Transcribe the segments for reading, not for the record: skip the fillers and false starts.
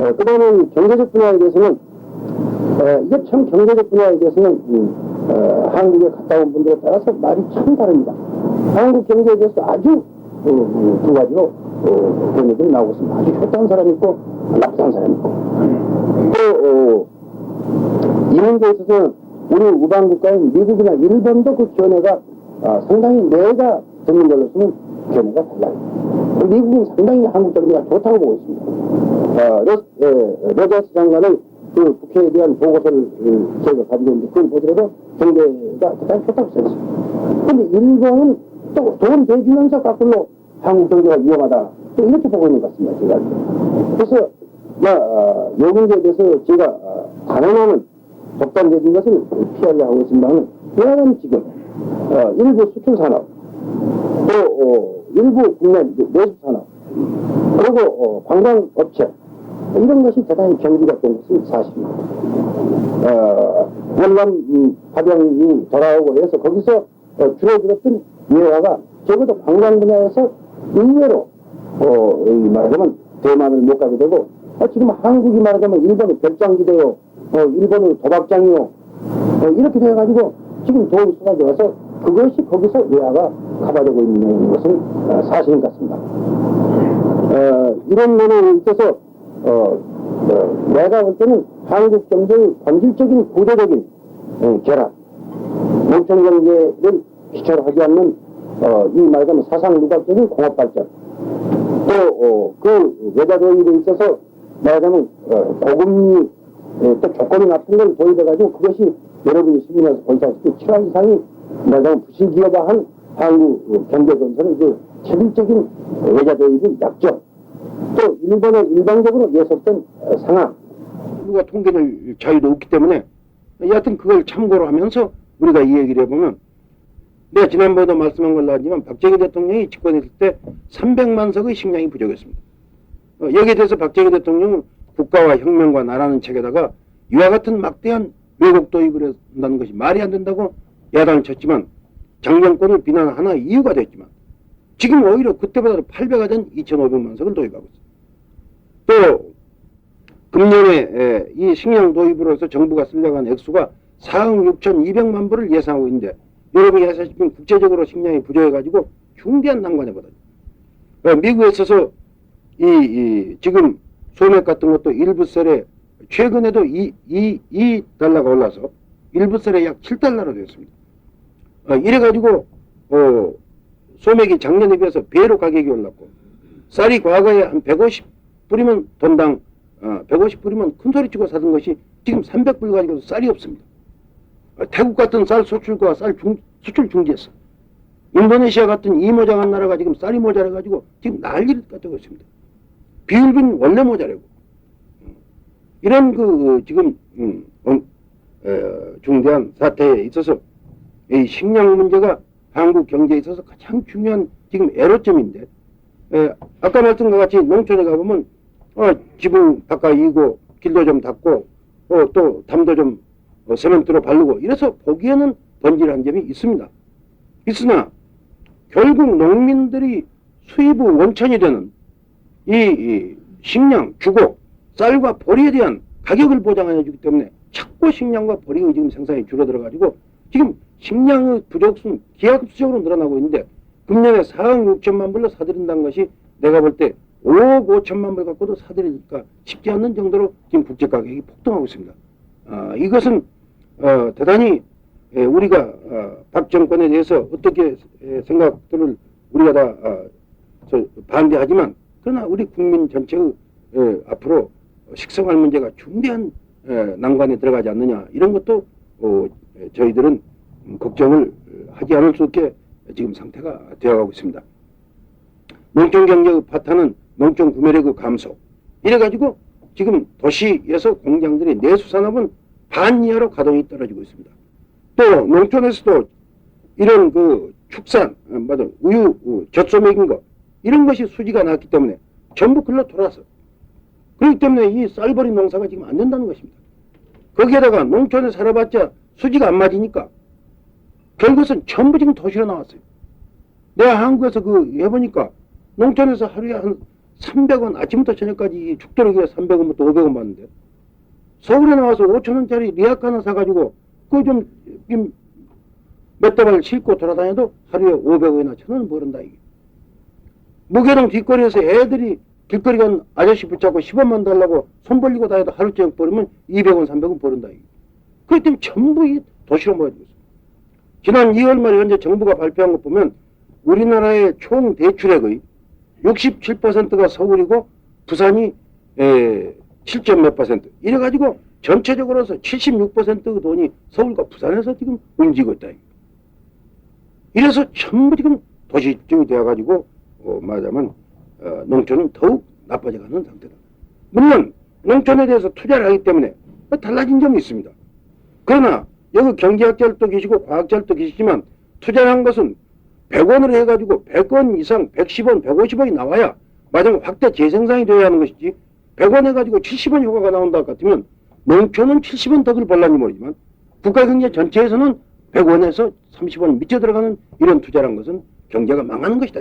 그 다음에 경제적 분야에 대해서는 이게 참 경제적 분야에 대해서는 한국에 갔다 온 분들에 따라서 말이 참 다릅니다. 한국 경제에 대해서 아주 두 가지로 그런 얘기를 나오고 있습니다. 아주 효과한 사람이 있고 나쁜 사람이 있고 또 이 문제에 있어서는 우리 우방국가인 미국이나 일본도 그 견해가 상당히 내가 듣는 걸로서는 견해가 달라요. 미국은 상당히 한국 경제가 좋다고 보고 있습니다. 로저스 장관의 그 국회에 대한 보고서를 저희가 가지고 있는데 그걸 보더라도 경제가 대단히 좋다고 써있습니다. 그런데 일본은 또 돈 대주면서 거꾸로 한국 경제가 위험하다. 또 이렇게 보고 있는 것 같습니다. 제가. 그래서 이 문제에 대해서 제가 단언하는 독단적인 것을 피하려 하고 있습니다만 왜냐하면 지금 일부 수출 산업 또 일부 국내 내수 산업 그리고 관광업체 이런 것이 대단히 경기가 된 것은 사실입니다. 원남 파병이 돌아오고 해서 거기서 줄어들었던 예화가 적어도 관광 분야에서 의외로 말하자면 대만을 못 가게 되고 지금 한국이 말하자면 일본의 별장지대요 일본의 도박장이요 이렇게 돼가지고 지금 돈이 쏟아져서 그것이 거기서 외화가 커버되고 있는 것은 사실인 것 같습니다. 이런 면에 있어서 내가 볼 때는 한국 경제의 본질적인 구조적인 결합, 농촌 경제를 기초로 하지 않는 이 말하자면 사상누각적인 공업발전, 또 그 외자 도입에 있어서 말하자면 고금리 또 조건이 나쁜 걸 도입해가지고 그것이 여러분이 시민에서 보시다시피 7월 이상이 말하자면 부실기업화한 한국 경제 건설의 그 체질적인 외자 도입의 약점, 또 일본의 일방적으로 예속된 상황, 누가 통계를 자유도 없기 때문에 여하튼 그걸 참고로 하면서 우리가 이 얘기를 해보면 내가 지난번에도 말씀한 걸로 하지만 박정희 대통령이 집권했을 때 300만 석의 식량이 부족했습니다. 여기에 대해서 박정희 대통령은 국가와 혁명과 나라는 책에다가 이와 같은 막대한 외국 도입을 한다는 것이 말이 안 된다고 야당을 쳤지만 장정권을 비난하나 이유가 됐지만 지금 오히려 그때보다 8배가 된 2,500만 석을 도입하고 있습니다. 또 금년에 이 식량 도입으로서 정부가 쓰려고 하는 액수가 4억 6,200만 불을 예상하고 있는데 여러분이 아시다시피 국제적으로 식량이 부족해가지고 중대한 난관에 받아요. 미국에 있어서 지금 소맥 같은 것도 일부 셀에 최근에도 2달러가 올라서 일부 셀에 약 7달러로 되었습니다. 이래가지고 소맥이 작년에 비해서 배로 가격이 올랐고 쌀이 과거에 한 150불이면 돈당 150불이면 큰소리치고 사던 것이 지금 300불 가지고도 쌀이 없습니다. 태국 같은 쌀 수출과 쌀 수출 중지했어. 인도네시아 같은 이모장한 나라가 지금 쌀이 모자라가지고 지금 난리를 가지고 있습니다. 비율은 원래 모자라고. 이런 지금 중대한 사태에 있어서 이 식량 문제가 한국 경제에 있어서 가장 중요한 지금 애로점인데 아까 말씀과 같이 농촌에 가보면 지붕 바깥이고 길도 좀 닦고 또 담도 좀 세멘트로 바르고 이래서 보기에는 번질한 점이 있습니다. 있으나 결국 농민들이 수입의 원천이 되는 이 식량, 주고, 쌀과 보리에 대한 가격을 보장해 주기 때문에 자꾸 식량과 보리의 지금 생산이 줄어들어가지고 지금 식량의 부족수는 기하급수적으로 늘어나고 있는데 금년에 4억 6천만 불로 사들인다는 것이 내가 볼 때 5억 5천만 불 갖고도 사들이니까 쉽지 않는 정도로 지금 국제가격이 폭등하고 있습니다. 이것은 대단히 우리가 박 정권에 대해서 어떻게 생각들을 우리가 다 반대하지만 그러나 우리 국민 전체의 앞으로 식생활 문제가 중대한 난관에 들어가지 않느냐 이런 것도 저희들은 걱정을 하지 않을 수 없게 지금 상태가 되어가고 있습니다. 농촌경제의 파탄은 농촌 구매력의 감소 이래가지고 지금 도시에서 공장들의 내수산업은 반 이하로 가동이 떨어지고 있습니다. 또 농촌에서도 이런 축산, 우유, 젖소맥인 것 이런 것이 수지가 났기 때문에 전부 글로 돌아서 그렇기 때문에 이 쌀벌이 농사가 지금 안 된다는 것입니다. 거기에다가 농촌에 살아봤자 수지가 안 맞으니까 결국은 전부 지금 도시로 나왔어요. 내가 한국에서 해보니까 농촌에서 하루에 한 300원, 아침부터 저녁까지 죽도록이라 300원부터 500원 받는데, 서울에 나와서 5천원짜리 리아카 하나 사가지고, 그거 좀, 몇 다발 싣고 돌아다녀도 하루에 500원이나 1000원 벌은다, 이게. 무계동 뒷거리에서 애들이 길거리 간 아저씨 붙잡고 10원만 달라고 손 벌리고 다녀도 하루 종일 벌으면 200원, 300원 벌은다, 이게. 그렇기 때문에 전부 이 도시로 모여지고 있어요. 지난 2월 말에 현재 정부가 발표한 것 보면 우리나라의 총 대출액의 67%가 서울이고 부산이 7점 몇 %. 이래가지고 전체적으로서 76%의 돈이 서울과 부산에서 지금 움직이고 있다. 이래서 전부 지금 도시적이 되어가지고 말하자면 농촌은 더욱 나빠져가는 상태다. 물론 농촌에 대해서 투자를 하기 때문에 달라진 점이 있습니다. 그러나 여기 경제학자들도 계시고 과학자들도 계시지만 투자를 한 것은 100원으로 해가지고 100원 이상 110원, 150원이 나와야 마지막 확대 재생산이 되어야 하는 것이지 100원 해가지고 70원 효과가 나온다 같으면 농촌은 70원 덕을 벌란지 모르지만 국가경제 전체에서는 100원에서 30원 밑에 들어가는 이런 투자란 것은 경제가 망하는 것이다.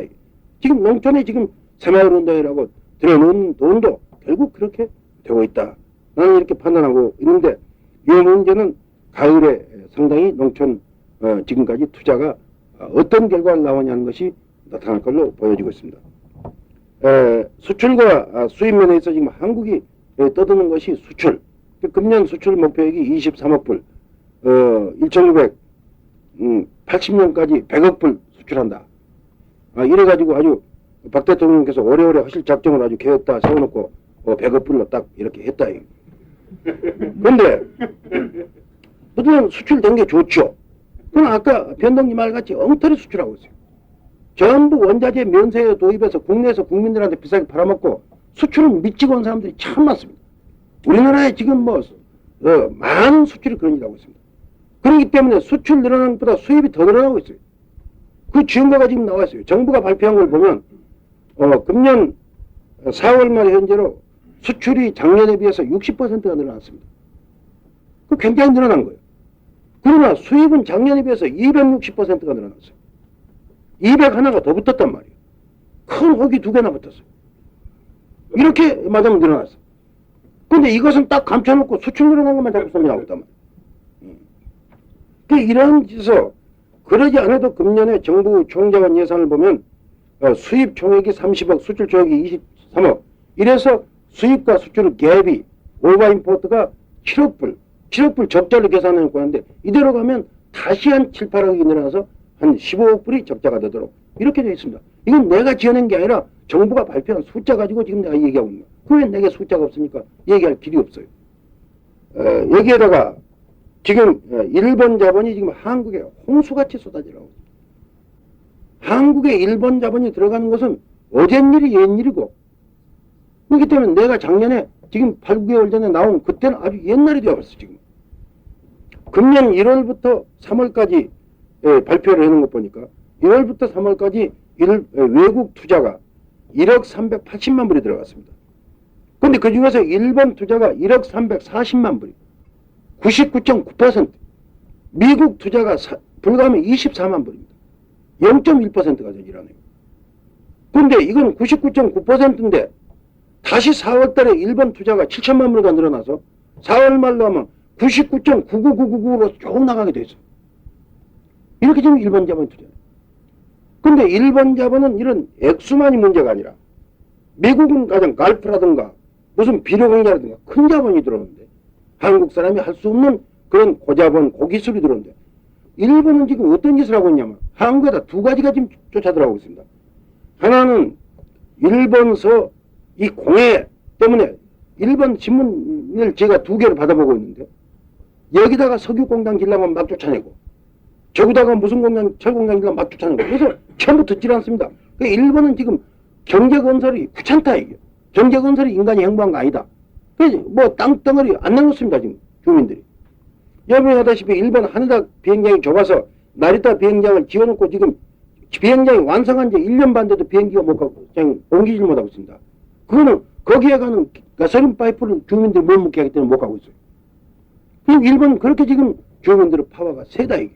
지금 농촌에 지금 새마을운동이라고 들어놓은 돈도 결국 그렇게 되고 있다. 나는 이렇게 판단하고 있는데 이 문제는 가을에 상당히 농촌 지금까지 투자가 어떤 결과가 나오냐는 것이 나타날 걸로 보여지고 있습니다. 수출과 수입 면에서 지금 한국이 떠드는 것이 수출. 금년 수출 목표액이 23억 불, 1980년까지 100억 불 수출한다. 이래가지고 아주 박 대통령께서 오래오래 하실 작정을 아주 계획다 세워놓고 100억 불로 딱 이렇게 했다. 그런데 그동안 수출된 게 좋죠. 그건 아까 변동님 말같이 엉터리 수출하고 있어요. 전부 원자재 면세에 도입해서 국내에서 국민들한테 비싸게 팔아먹고 수출은 미치고 온 사람들이 참 많습니다. 우리나라에 지금 많은 수출이 그런 일을 하고 있습니다. 그렇기 때문에 수출 늘어나는 것보다 수입이 더 늘어나고 있어요. 그 증거가 지금 나와 있어요. 정부가 발표한 걸 보면 금년 4월 말 현재로 수출이 작년에 비해서 60%가 늘어났습니다. 그 굉장히 늘어난 거예요. 그러나 수입은 작년에 비해서 260%가 늘어났어요. 200 하나가 더 붙었단 말이에요. 큰 혹이 2개나 붙었어요. 이렇게 맞으면 늘어났어요. 근데 이것은 딱 감춰놓고 수출 늘어난 것만 자꾸 소리나고 있단 말이에요. 이러한 짓에서 그러지 않아도 금년에 정부 총자원 예산을 보면 수입 총액이 30억, 수출 총액이 23억. 이래서 수입과 수출 갭이 오버임포트가 7억 불. 7억 불 적자를 계산해놓고 하는데 이대로 가면 다시 한 7, 8억이 늘어나서 한 15억 불이 적자가 되도록 이렇게 되어 있습니다. 이건 내가 지어낸 게 아니라 정부가 발표한 숫자 가지고 지금 내가 얘기하고 있는 거야. 왜 내게 숫자가 없으니까 얘기할 길이 없어요. 여기에다가 지금 일본 자본이 지금 한국에 홍수같이 쏟아지라고. 한국에 일본 자본이 들어가는 것은 어젠 일이 옛일이고 그렇기 때문에 내가 작년에 지금 8, 9개월 전에 나온 그때는 아주 옛날이 되어버렸어 지금. 금년 1월부터 3월까지 발표를 해놓은 것 보니까 1월부터 3월까지 외국 투자가 1억 380만 불이 들어갔습니다. 근데 그 중에서 일본 투자가 1억 340만 불이 99.9%. 미국 투자가 불가하면 24만 불입니다. 0.1%가 되지라네요. 근데 이건 99.9%인데 다시 4월 달에 일본 투자가 7천만 불가 늘어나서 4월 말로 하면 99.99999로 쭉 나가게 돼 있어요. 이렇게 지금 일본 자본이 투자해요. 근데 일본 자본은 이런 액수만이 문제가 아니라 미국은 가장 갈프라든가 무슨 비료공장이라든가 큰 자본이 들어오는데 한국 사람이 할 수 없는 그런 고자본, 고기술이 들어오는데 일본은 지금 어떤 짓을 하고 있냐면 한국에다 두 가지가 지금 쫓아들어가고 있습니다. 하나는 일본서 이 공해 때문에 일본 신문을 제가 2개를 받아보고 있는데 여기다가 석유 공장 길라면 막 쫓아내고 저기다가 무슨 공장, 철공장 길라면 막 쫓아내고 그래서 전부 듣질 않습니다. 일본은 지금 경제건설이 귀찮다 이게. 경제건설이 인간이 행보한 거 아니다. 그래서 뭐 땅덩어리 안 내놓습니다 지금 주민들이. 여러분이 아다시피 일본 하느다 비행장이 좁아서 나리타 비행장을 지어놓고 지금 비행장이 완성한 지 1년 반 돼도 비행기가 못 가고 그냥 옮기질 못하고 있습니다. 그거는 거기에 가는 가솔린 파이프를 주민들이 못 묻게 하기 때문에 못 가고 있어요. 그럼 일본은 그렇게 지금 주민들의 파워가 세다 이게.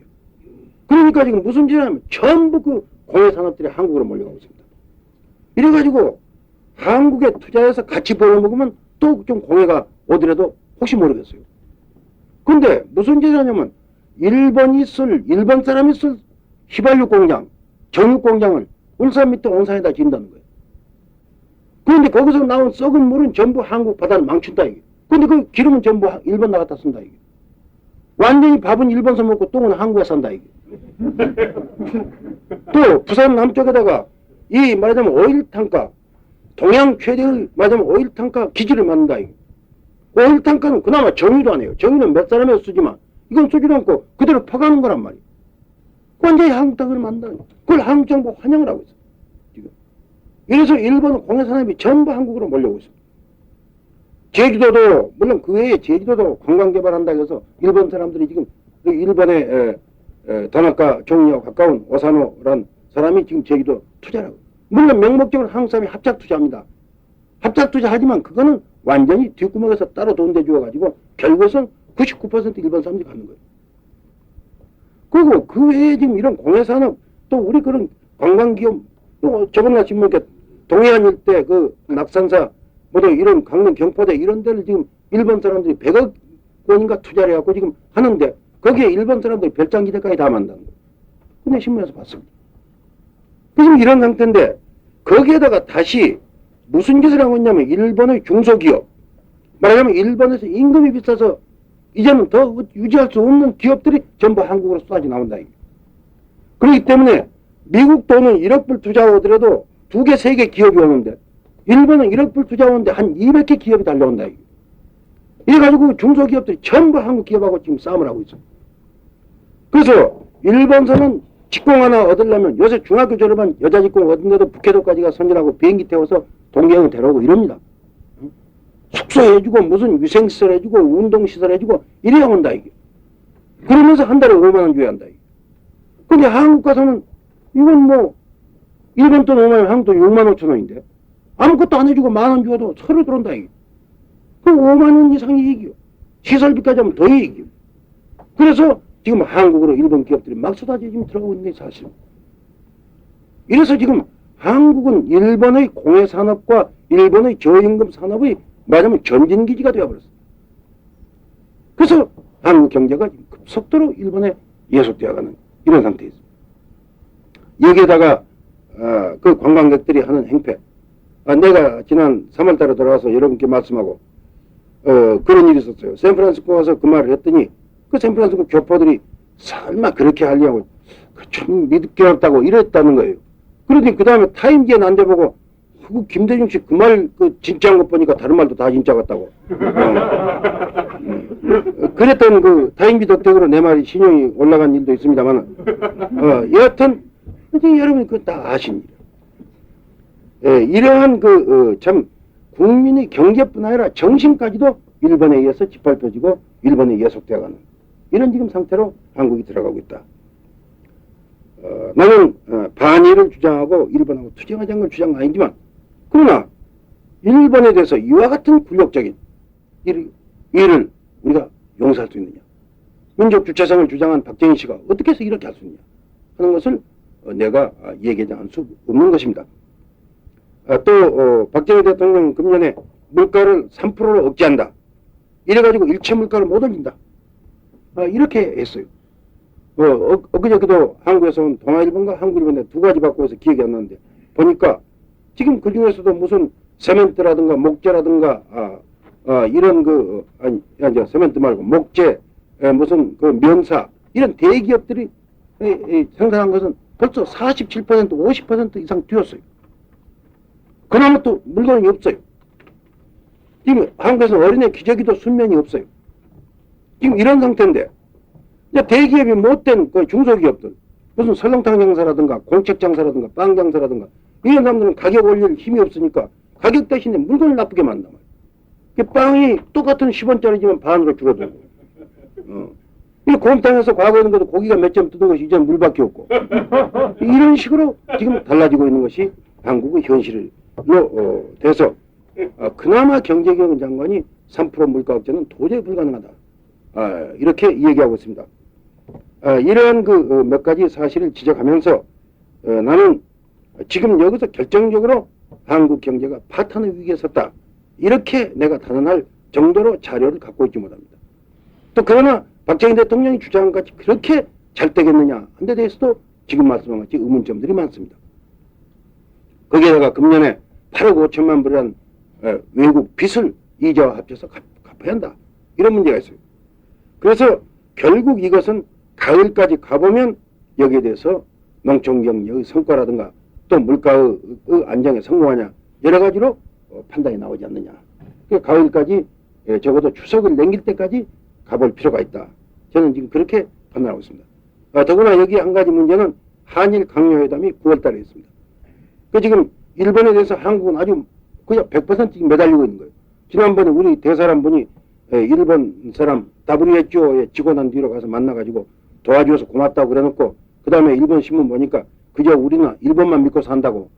그러니까 지금 무슨 짓을 하면 전부 그 공해 산업들이 한국으로 몰려가고 있습니다. 이래가지고 한국에 투자해서 같이 벌어먹으면 또 좀 공해가 오더라도 혹시 모르겠어요. 근데 무슨 짓을 하냐면 일본 사람이 쓸 휘발유 공장, 정유 공장을 울산 밑에 온산에다 짓는다는 거예요. 그런데 거기서 나온 썩은 물은 전부 한국 바다를 망친다 이게. 근데 그 기름은 전부 일본 나갔다 쓴다 이게. 완전히 밥은 일본서 먹고 똥은 한국에 산다 이게. 또 부산 남쪽에다가 이 말하자면 오일 탄가, 동양 최대의 말하자면 오일 탄가 기지를 만든다 이게. 오일 탄가는 그나마 정유도 안 해요. 정유는 몇 사람이 쓰지만 이건 쓰지도 않고 그대로 퍼가는 거란 말이에요. 완전히 한국 땅을 만든다. 그걸 한국 정부 환영을 하고 있어요. 지금. 이래서 일본 공해산업이 전부 한국으로 몰려오고 있습니다. 제주도도 물론 그 외에 제주도도 관광 개발한다 해서 일본 사람들이 지금 일본의 다나카 종리와 가까운 오사노란 사람이 지금 제주도 투자를 하고, 물론 명목적으로 한국 사람이 합작 투자합니다. 합작 투자하지만 그거는 완전히 뒷구멍에서 따로 돈 대주어가지고 결국은 99% 일본 사람들이 갖는 거예요. 그리고 그 외에 지금 이런 공해산업 또 우리 그런 관광기업 또 저번에 지금 이렇게 동해안 일대 그 낙산사 모두 이런 강릉 경포대 이런 데를 지금 일본 사람들이 100억 원인가 투자를 해갖고 지금 하는데 거기에 일본 사람들이 별장기대까지 다 만든다는 거예요. 근데 신문에서 봤습니다. 지금 이런 상태인데 거기에다가 다시 무슨 짓을 하고 있냐면 일본의 중소기업, 말하자면 일본에서 임금이 비싸서 이제는 더 유지할 수 없는 기업들이 전부 한국으로 쏟아져 나온다. 그렇기 때문에 미국 돈은 1억 불 투자하더라도 2개, 3개 기업이 오는데 일본은 1억 불 투자하는데 한 200개 기업이 달려온다. 이래가지고 중소기업들이 전부 한국 기업하고 지금 싸움을 하고 있어요. 그래서 일본서는 직공 하나 얻으려면 요새 중학교 졸업한 여자 직공 얻은데도 북해도까지 가 선전하고 비행기 태워서 동경을 데려오고 이럽니다. 숙소 해주고 무슨 위생시설 해주고 운동시설 해주고 이래야 온다 이게. 그러면서 한 달에 5만 원 줘야 한다 이게. 근데 한국 가서는 이건 뭐 일본 돈 5만 원, 한국 돈 6만 5천 원인데 아무것도 안 해주고 1만 원 줘도 서로 들어온다 이게. 그럼 5만 원 이상이 이익이요. 시설비까지 하면 더 이익이요. 그래서 지금 한국으로 일본 기업들이 막 쏟아져 지금 들어가고 있는 게 사실. 이래서 지금 한국은 일본의 공해산업과 일본의 저임금 산업의 말하자면 전진기지가 되어버렸어요. 그래서 한국 경제가 급속도로 일본에 예속되어가는 이런 상태에 있습니다. 여기에다가 그 관광객들이 하는 행패, 내가 지난 3월달에 돌아와서 여러분께 말씀하고 그런 일이 있었어요. 샌프란시스코 가서 그 말을 했더니 그 샌프란시스코 교포들이 설마 그렇게 하려고 좀 믿기없다고 이랬다는 거예요. 그러더니 그 다음에 타임지에 난데보고 그 김대중 씨 그 말 그 진짜인 것 보니까 다른 말도 다 진짜 같다고. 그랬던 그 타임지 덕택으로 내 말이 신용이 올라간 일도 있습니다만, 여하튼 여러분이 그건 다 아신 일. 이러한 참 국민의 경제뿐 아니라 정신까지도 일본에 의해서 짓밟혀지고 일본에 예속되어가는 이런 지금 상태로 한국이 들어가고 있다. 나는 반일을 주장하고 일본하고 투쟁하자는 걸 주장은 아니지만, 그러나 일본에 대해서 이와 같은 굴욕적인 일을 우리가 용서할 수 있느냐, 민족 주체성을 주장한 박정희 씨가 어떻게 해서 이렇게 할 수 있느냐 하는 것을 내가 얘기할 수 없는 것입니다. 또 박정희 대통령 금년에 물가를 3%로 억제한다 이래가지고 일체 물가를 못 올린다 이렇게 했어요. 엊그저께도 한국에서 온 동아일보인가 한국일보인데 두 가지 바꿔서 기억이 안 나는데 보니까 지금 그 중에서도 무슨 세멘트라든가 목재라든가 이런 세멘트 말고 목재 무슨 그 면사 이런 대기업들이 생산한 것은 벌써 47% 50% 이상 뛰었어요. 그나마 또 물건이 없어요. 지금 한국에서 어린애 기저귀도 순면이 없어요. 지금 이런 상태인데 대기업이 못된 그 중소기업들 무슨 설렁탕 장사라든가 공책 장사라든가 빵 장사라든가 이런 사람들은 가격 올릴 힘이 없으니까 가격 대신에 물건을 나쁘게 만든단 말이에요. 빵이 똑같은 10원짜리지만 반으로 줄어들고 이 곰탕에서 과거에는 그래도 고기가 몇 점 뜯은 것이 이제는 물밖에 없고 이런 식으로 지금 달라지고 있는 것이 한국의 현실로 돼서 그나마 경제개혁 장관이 3% 물가 억제는 도저히 불가능하다 이렇게 얘기하고 있습니다. 이러한 몇 가지 사실을 지적하면서 나는 지금 여기서 결정적으로 한국 경제가 파탄의 위기에 섰다. 이렇게 내가 단언할 정도로 자료를 갖고 있지 못합니다. 또 그러나 박정희 대통령이 주장한 같이 그렇게 잘 되겠느냐 한 데 대해서도 지금 말씀한 같이 의문점들이 많습니다. 거기에다가 금년에 8억 5천만 불이라는 외국 빚을 이자와 합쳐서 갚아야 한다. 이런 문제가 있어요. 그래서 결국 이것은 가을까지 가보면 여기에 대해서 농촌경제의 성과라든가 또 물가의 안정에 성공하냐 여러 가지로 판단이 나오지 않느냐. 그러니까 가을까지 적어도 추석을 넘길 때까지 가볼 필요가 있다. 저는 지금 그렇게 판단하고 있습니다. 더구나 여기 한 가지 문제는 한일 강요회담이 9월 달에 있습니다. 그 지금 일본에 대해서 한국은 아주 그냥 100% 지금 매달리고 있는 거예요. 지난번에 우리 대사람 분이 일본 사람 WHO에 직원한 뒤로 가서 만나가지고 도와줘서 고맙다고 그래놓고 그 다음에 일본 신문 보니까 그저 우리는 일본만 믿고 산다고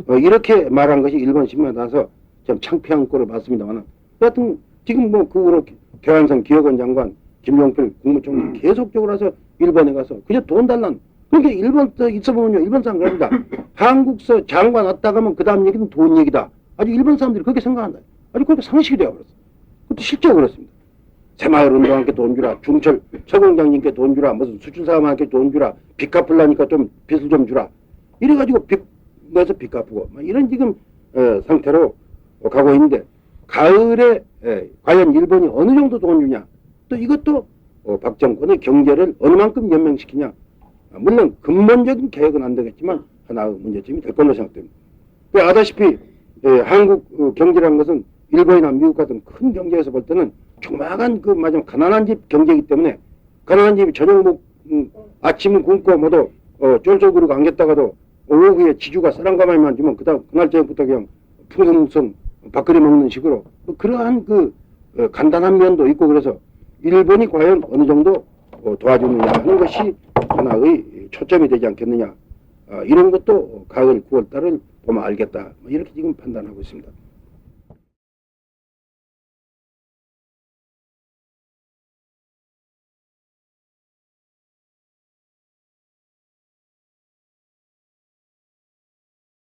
이렇게 말한 것이 일본 신문에 나서 좀 창피한 꼴을 봤습니다만 여하튼 지금 뭐 그 후로 개완성 기업원 장관 김용필 국무총리 계속적으로 와서 일본에 가서 그저 돈 달란 그러니까 일본 있어보면요 일본 사람 그럽니다. 한국서 장관 왔다 가면 그 다음 얘기는 돈 얘기다. 아주 일본 사람들이 그렇게 생각한다. 아주 그렇게 상식이 되어버렸어. 그것도 실제로 그렇습니다. 새마을 운동한테 돈 주라, 중철 서공장님께 돈 주라, 무슨 수출사람한테 돈 주라, 빚 갚으려니까 좀 빚을 좀 주라. 이래가지고 빚 내서 빚 갚고 이런 지금 상태로 가고 있는데 가을에 과연 일본이 어느 정도 돈 주냐 또 이것도 박 정권의 경제를 어느 만큼 연명시키냐 물론 근본적인 개혁은 안 되겠지만 하나의 문제점이 될 걸로 생각됩니다. 아다시피 한국 경제라는 것은 일본이나 미국 같은 큰 경제에서 볼 때는 조그마한 그 마지막 가난한 집 경제이기 때문에 가난한 집이 저녁 아침은 굶고 모두 쫄쫄구르고 안겠다가도 오후에 지주가 쌀한가마니만 주면 그날 저녁부터 그냥 풍성풍성 밥그리 먹는 식으로 그러한 그 간단한 면도 있고 그래서 일본이 과연 어느 정도 도와주느냐 하는 것이 하나의 초점이 되지 않겠느냐 이런 것도 가을 9월 달을 보면 알겠다 이렇게 지금 판단하고 있습니다.